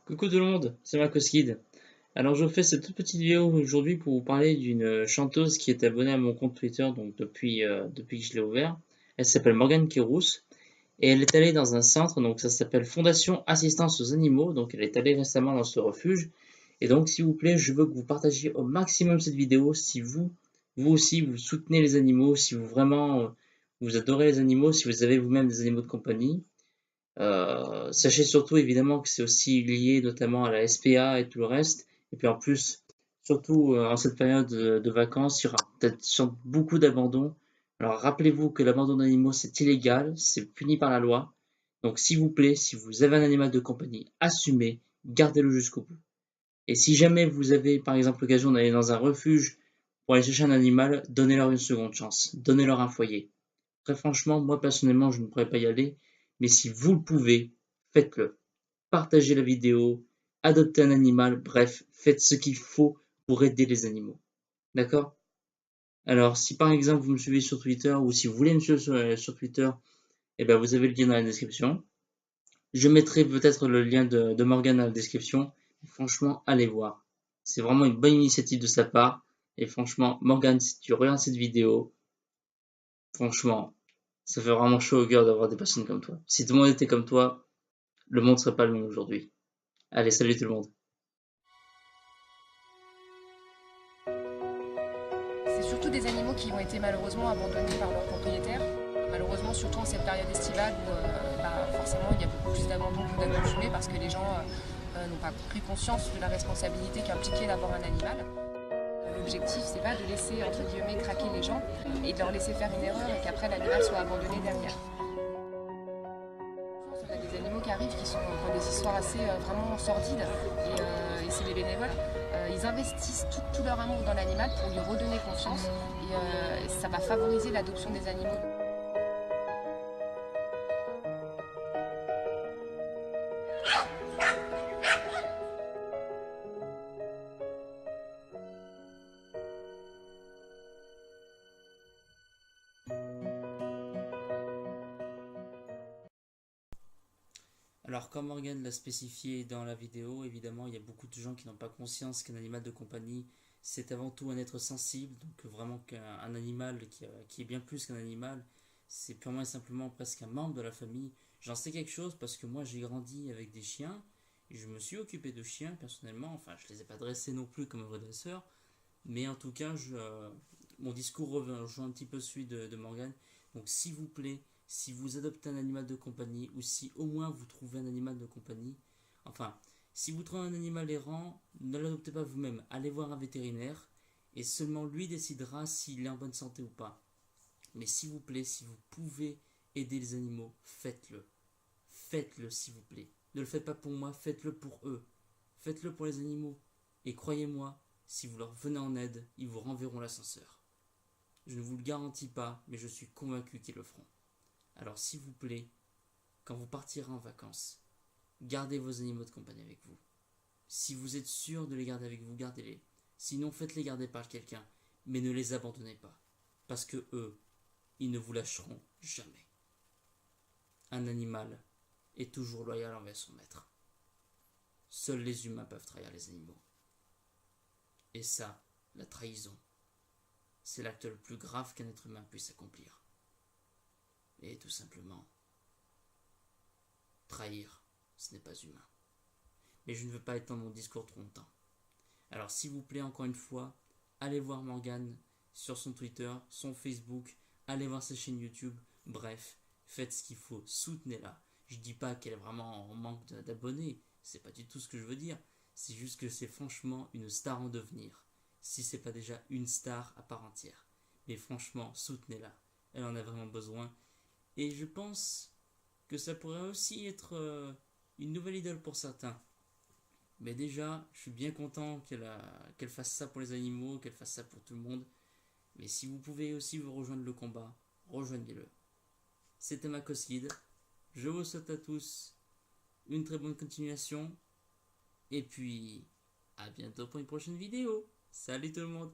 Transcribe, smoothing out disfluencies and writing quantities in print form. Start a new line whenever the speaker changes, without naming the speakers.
Coucou tout le monde, c'est Makoskid. Alors je fais cette toute petite vidéo aujourd'hui pour vous parler d'une chanteuse qui est abonnée à mon compte Twitter donc depuis que je l'ai ouvert. Elle s'appelle Morgane Kérousse et elle est allée dans un centre, donc ça s'appelle Fondation Assistance aux Animaux, donc elle est allée récemment dans ce refuge. Et donc s'il vous plaît, je veux que vous partagiez au maximum cette vidéo si vous aussi, vous soutenez les animaux, si vous vraiment vous adorez les animaux, si vous avez vous-même des animaux de compagnie. Sachez surtout évidemment que c'est aussi lié notamment à la SPA et tout le reste. Et puis en plus, surtout en cette période de vacances, il y aura peut-être beaucoup d'abandons. Alors rappelez-vous que l'abandon d'animaux c'est illégal, c'est puni par la loi. Donc s'il vous plaît, si vous avez un animal de compagnie, assumez, gardez-le jusqu'au bout. Et si jamais vous avez par exemple l'occasion d'aller dans un refuge pour aller chercher un animal, donnez-leur une seconde chance, donnez-leur un foyer. Très franchement, moi personnellement, je ne pourrais pas y aller, mais si vous le pouvez, faites-le. Partagez la vidéo, adoptez un animal, bref, faites ce qu'il faut pour aider les animaux. D'accord? Alors, si par exemple vous me suivez sur Twitter ou si vous voulez me suivre sur Twitter, eh ben, vous avez le lien dans la description. Je mettrai peut-être le lien de Morgane dans la description. Franchement, allez voir. C'est vraiment une bonne initiative de sa part. Et franchement, Morgane, si tu regardes cette vidéo, franchement, ça fait vraiment chaud au cœur d'avoir des personnes comme toi. Si tout le monde était comme toi, le monde serait pas le même aujourd'hui. Allez, salut tout le monde.
C'est surtout des animaux qui ont été malheureusement abandonnés par leurs propriétaires. Malheureusement, surtout en cette période estivale où forcément il y a beaucoup plus d'abandon que d'accouchements parce que les gens n'ont pas pris conscience de la responsabilité qu'impliquait d'avoir un animal. L'objectif, c'est pas de laisser entre guillemets craquer les gens et de leur laisser faire une erreur et qu'après l'animal soit abandonné derrière. On a des animaux qui arrivent qui ont des histoires assez vraiment sordides et c'est les bénévoles. Ils investissent tout leur amour dans l'animal pour lui redonner confiance et ça va favoriser l'adoption des animaux.
Alors, comme Morgan l'a spécifié dans la vidéo, évidemment, il y a beaucoup de gens qui n'ont pas conscience qu'un animal de compagnie, c'est avant tout un être sensible. Donc, vraiment, qu'un animal qui est bien plus qu'un animal, c'est purement et simplement presque un membre de la famille. J'en sais quelque chose parce que moi, j'ai grandi avec des chiens. Et je me suis occupé de chiens personnellement. Enfin, je ne les ai pas dressés non plus comme un vrai dresseur. Mais en tout cas, mon discours rejoint un petit peu celui de Morgan. Donc s'il vous plaît, si vous adoptez un animal de compagnie, ou si au moins vous trouvez un animal de compagnie, enfin, si vous trouvez un animal errant, ne l'adoptez pas vous-même. Allez voir un vétérinaire, et seulement lui décidera s'il est en bonne santé ou pas. Mais s'il vous plaît, si vous pouvez aider les animaux, faites-le. Faites-le s'il vous plaît. Ne le faites pas pour moi, faites-le pour eux. Faites-le pour les animaux. Et croyez-moi, si vous leur venez en aide, ils vous renverront l'ascenseur. Je ne vous le garantis pas, mais je suis convaincu qu'ils le feront. Alors s'il vous plaît, quand vous partirez en vacances, gardez vos animaux de compagnie avec vous. Si vous êtes sûr de les garder avec vous, gardez-les. Sinon, faites-les garder par quelqu'un, mais ne les abandonnez pas. Parce que eux, ils ne vous lâcheront jamais. Un animal est toujours loyal envers son maître. Seuls les humains peuvent trahir les animaux. Et ça, la trahison, c'est l'acte le plus grave qu'un être humain puisse accomplir. Et tout simplement, trahir, ce n'est pas humain. Mais je ne veux pas étendre mon discours trop longtemps. Alors s'il vous plaît, encore une fois, allez voir Morgane sur son Twitter, son Facebook, allez voir sa chaîne YouTube, bref, faites ce qu'il faut, soutenez-la. Je dis pas qu'elle est vraiment en manque d'abonnés, c'est pas du tout ce que je veux dire, c'est juste que c'est franchement une star en devenir, si c'est pas déjà une star à part entière. Mais franchement, soutenez-la, elle en a vraiment besoin, et je pense que ça pourrait aussi être une nouvelle idole pour certains. Mais déjà, je suis bien content qu'elle fasse ça pour les animaux, qu'elle fasse ça pour tout le monde. Mais si vous pouvez aussi vous rejoindre le combat, rejoignez-le. C'était Makoskid. Je vous souhaite à tous une très bonne continuation. Et puis, à bientôt pour une prochaine vidéo. Salut tout le monde!